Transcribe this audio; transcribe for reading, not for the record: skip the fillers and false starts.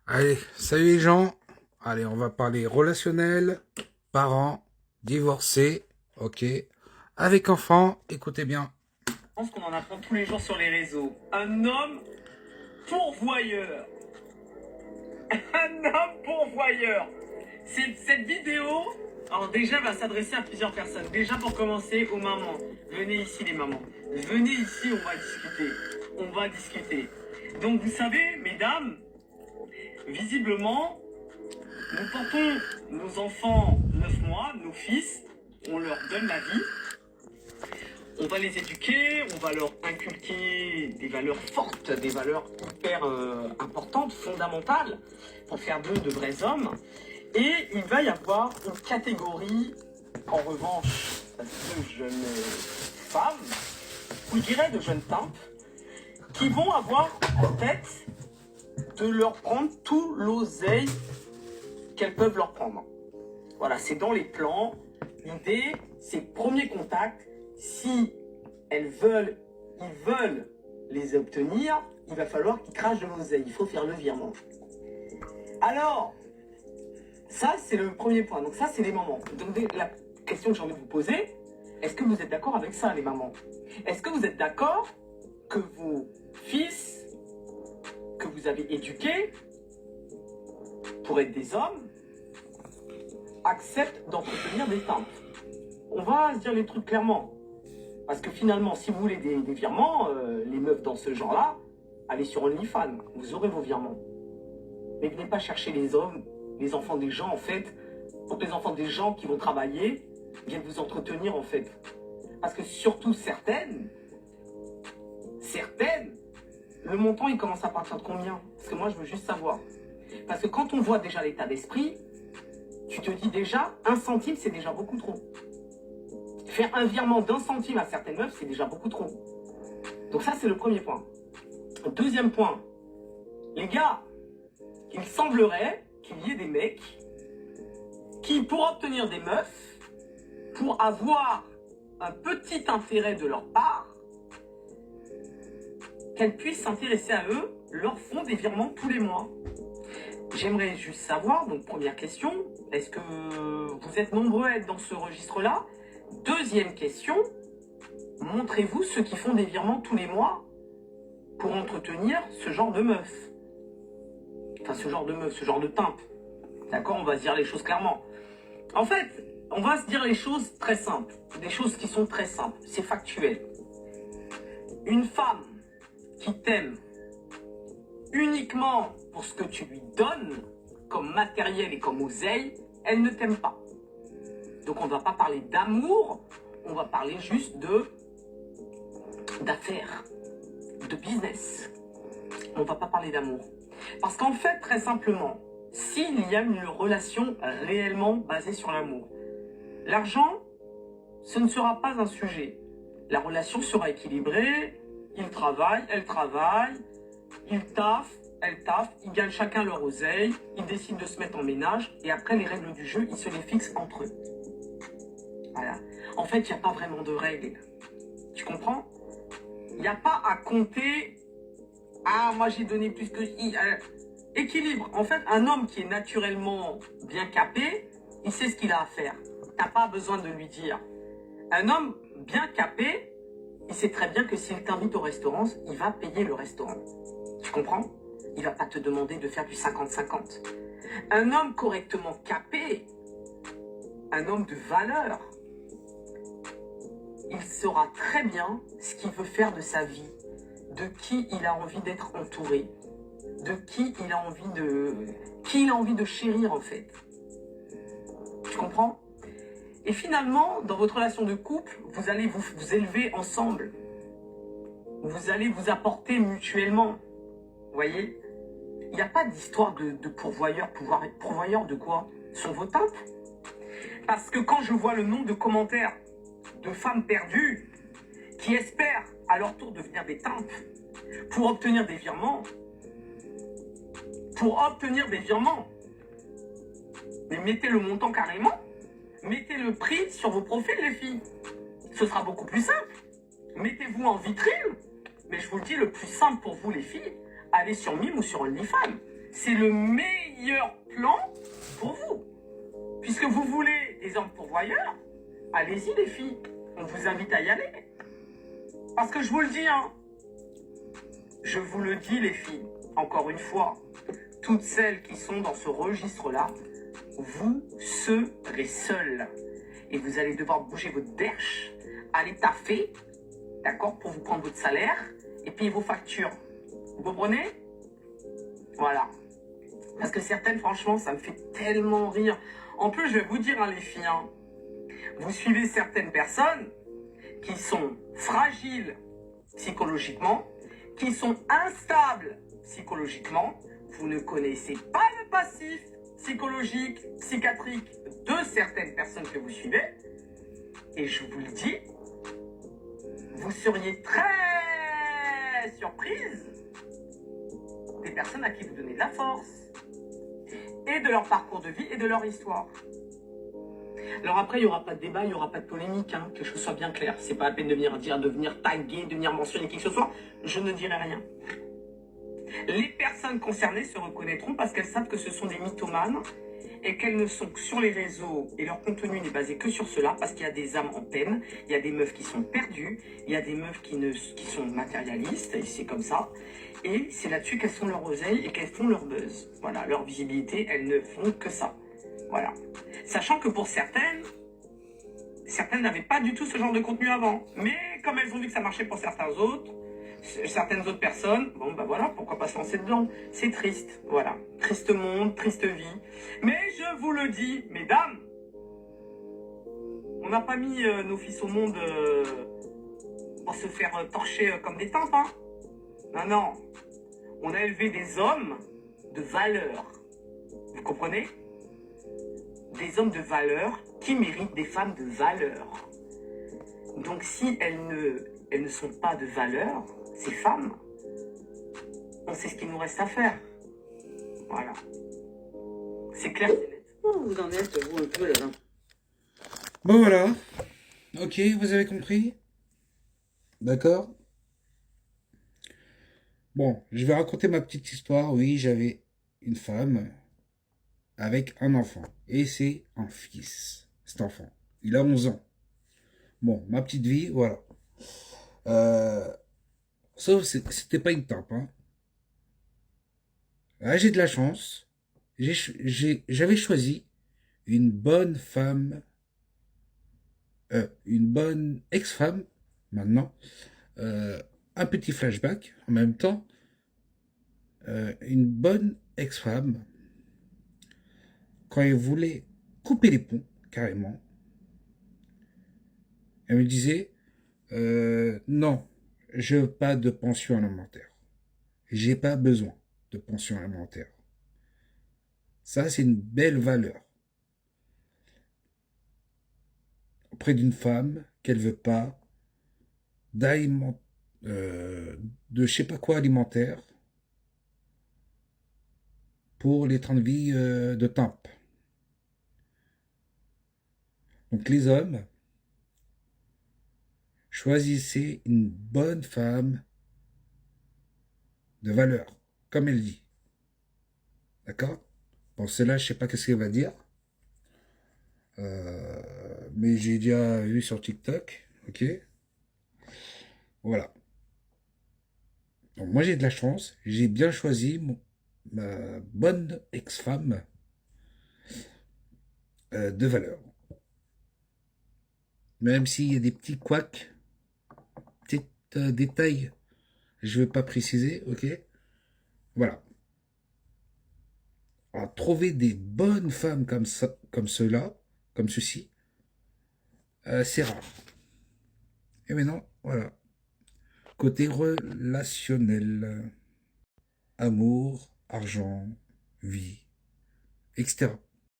Allez, salut les gens. Allez, on va parler relationnel, parents, divorcés, ok. Avec enfants, écoutez bien. Je pense qu'on en apprend tous les jours sur les réseaux. Un homme pourvoyeur. Un homme pourvoyeur. Cette vidéo, alors déjà, va s'adresser à plusieurs personnes. Déjà, pour commencer, aux mamans. Venez ici, les mamans. Venez ici, on va discuter. On va discuter. Donc, vous savez, mesdames, visiblement, nous portons nos enfants 9 mois, nos fils, on leur donne la vie. On va les éduquer, on va leur inculquer des valeurs fortes, des valeurs hyper importantes, fondamentales, pour faire d'eux de vrais hommes. Et il va y avoir une catégorie, en revanche, de jeunes femmes, ou je dirais de jeunes tempes, qui vont avoir en tête de leur prendre tout l'oseille qu'elles peuvent leur prendre. Voilà, c'est dans les plans. L'idée, c'est premier contact. Si ils veulent les obtenir, il va falloir qu'ils crachent de l'oseille. Il faut faire le virement. Alors, ça, c'est le premier point. Donc ça, c'est les mamans. Donc la question que j'ai envie de vous poser, est-ce que vous êtes d'accord avec ça, les mamans? Est-ce que vous êtes d'accord que vos fils, que vous avez éduqués pour être des hommes, acceptent d'entretenir des tempes? On va se dire les trucs clairement. Parce que finalement, si vous voulez des virements, les meufs dans ce genre-là, allez sur OnlyFans, vous aurez vos virements. Mais venez pas chercher les hommes, les enfants des gens, en fait, pour que les enfants des gens qui vont travailler viennent vous entretenir, en fait. Parce que surtout certaines, le montant, il commence à partir de combien? Parce que moi, je veux juste savoir. Parce que quand on voit déjà l'état d'esprit, tu te dis déjà, 1 centime, c'est déjà beaucoup trop. Faire un virement d'1 centime à certaines meufs, c'est déjà beaucoup trop. Donc ça, c'est le premier point. Deuxième point. Les gars, il semblerait qu'il y ait des mecs qui, pour obtenir des meufs, pour avoir un petit intérêt de leur part, qu'elles puissent s'intéresser à eux, leur font des virements tous les mois. J'aimerais juste savoir, donc première question, est-ce que vous êtes nombreux à être dans ce registre-là? Deuxième question, montrez-vous ceux qui font des virements tous les mois pour entretenir ce genre de meuf. Enfin, ce genre de meuf, ce genre de timpe. D'accord, on va se dire les choses clairement. En fait, on va se dire les choses très simples. Des choses qui sont très simples. C'est factuel. Une femme qui t'aime uniquement pour ce que tu lui donnes comme matériel et comme oseille, elle ne t'aime pas. Donc on ne va pas parler d'amour, on va parler juste d'affaires, de business. On ne va pas parler d'amour. Parce qu'en fait, très simplement, s'il y a une relation réellement basée sur l'amour, l'argent, ce ne sera pas un sujet. La relation sera équilibrée, ils travaillent, elle travaille, ils taffent, elle taffe, ils gagnent chacun leur oseille, ils décident de se mettre en ménage, et après les règles du jeu, ils se les fixent entre eux. Voilà. En fait, il n'y a pas vraiment de règles. Tu comprends? Il n'y a pas à compter. Ah, moi j'ai donné plus que... Équilibre. En fait, un homme qui est naturellement bien capé, il sait ce qu'il a à faire. T'as pas besoin de lui dire. Un homme bien capé, il sait très bien que s'il t'invite au restaurant, il va payer le restaurant. Tu comprends? Il va pas te demander de faire du 50-50. Un homme correctement capé, un homme de valeur, il saura très bien ce qu'il veut faire de sa vie, de qui il a envie d'être entouré, de qui il a envie de chérir en fait. Tu comprends? Et finalement, dans votre relation de couple, vous allez vous élever ensemble. Vous allez vous apporter mutuellement. Vous voyez? Il n'y a pas d'histoire de pourvoyeur. Pourvoyeur de quoi? Sur vos tempes? Parce que quand je vois le nombre de commentaires de femmes perdues qui espèrent à leur tour devenir des tempes pour obtenir des virements, mais mettez le montant carrément, mettez le prix sur vos profils les filles, ce sera beaucoup plus simple. Mettez-vous en vitrine, mais je vous le dis, le plus simple pour vous les filles, allez sur Mime ou sur OnlyFans. c'est le meilleur plan pour vous. Puisque vous voulez des hommes pourvoyeurs, allez-y les filles, on vous invite à y aller. Parce que je vous le dis, hein, je vous le dis les filles, encore une fois, toutes celles qui sont dans ce registre-là, vous serez seules. Et vous allez devoir bouger votre derche, aller taffer, d'accord, pour vous prendre votre salaire et payer vos factures. Vous comprenez? Voilà. Parce que certaines, franchement, ça me fait tellement rire. En plus, je vais vous dire, hein, les filles, hein, vous suivez certaines personnes qui sont fragiles psychologiquement, qui sont instables psychologiquement. Vous ne connaissez pas le passif psychologique, psychiatrique de certaines personnes que vous suivez. Et je vous le dis, vous seriez très surprise des personnes à qui vous donnez de la force et de leur parcours de vie et de leur histoire. Alors après, il n'y aura pas de débat, il n'y aura pas de polémique, hein, que je sois bien clair. C'est pas la peine de venir dire, de venir taguer, de venir mentionner qui que ce soit. Je ne dirai rien. Les personnes concernées se reconnaîtront parce qu'elles savent que ce sont des mythomanes et qu'elles ne sont que sur les réseaux et leur contenu n'est basé que sur cela parce qu'il y a des âmes en peine, il y a des meufs qui sont perdues, il y a des meufs qui sont matérialistes et c'est comme ça. Et c'est là-dessus qu'elles font leur oseille et qu'elles font leur buzz. Voilà, leur visibilité, elles ne font que ça. Voilà. Sachant que pour certaines n'avaient pas du tout ce genre de contenu avant. Mais comme elles ont vu que ça marchait pour certaines autres personnes, bon bah voilà, pourquoi pas se lancer dedans. C'est triste, voilà. Triste monde, triste vie. Mais je vous le dis, mesdames, on n'a pas mis nos fils au monde pour se faire torcher comme des tampes, hein. Non, non. On a élevé des hommes de valeur. Vous comprenez? Des hommes de valeur qui méritent des femmes de valeur. Donc si elles ne sont pas de valeur, ces femmes, on sait ce qu'il nous reste à faire. Voilà. C'est clair, c'est net. Où vous en êtes, vous, un peu, là-bas? Bon voilà. Ok, vous avez compris? D'accord? Bon, je vais raconter ma petite histoire. Oui, j'avais une femme avec un enfant. Et c'est un fils, cet enfant. Il a 11 ans. Bon, ma petite vie, voilà. Sauf c'était pas une tape, hein. Ah, j'ai de la chance. J'avais choisi une bonne femme, une bonne ex-femme, maintenant. Un petit flashback en même temps. Une bonne ex-femme, quand elle voulait couper les ponts, carrément, elle me disait, non, je veux pas de pension alimentaire. J'ai pas besoin de pension alimentaire. Ça, c'est une belle valeur. Auprès d'une femme qu'elle veut pas d'aliment, de je sais pas quoi alimentaire pour les trains de vie de timpe. Donc les hommes, choisissez une bonne femme de valeur, comme elle dit. D'accord? Bon, celle-là, je sais pas qu'est-ce qu'elle va dire. Mais j'ai déjà vu sur TikTok. Ok? Voilà. Donc moi, j'ai de la chance. J'ai bien choisi ma bonne ex-femme de valeur. Même s'il y a des petits couacs, petits détails, je ne vais pas préciser, ok? Voilà. Alors, trouver des bonnes femmes comme ça, comme cela, comme ceci, c'est rare. Et maintenant, voilà. Côté relationnel, amour, argent, vie, etc.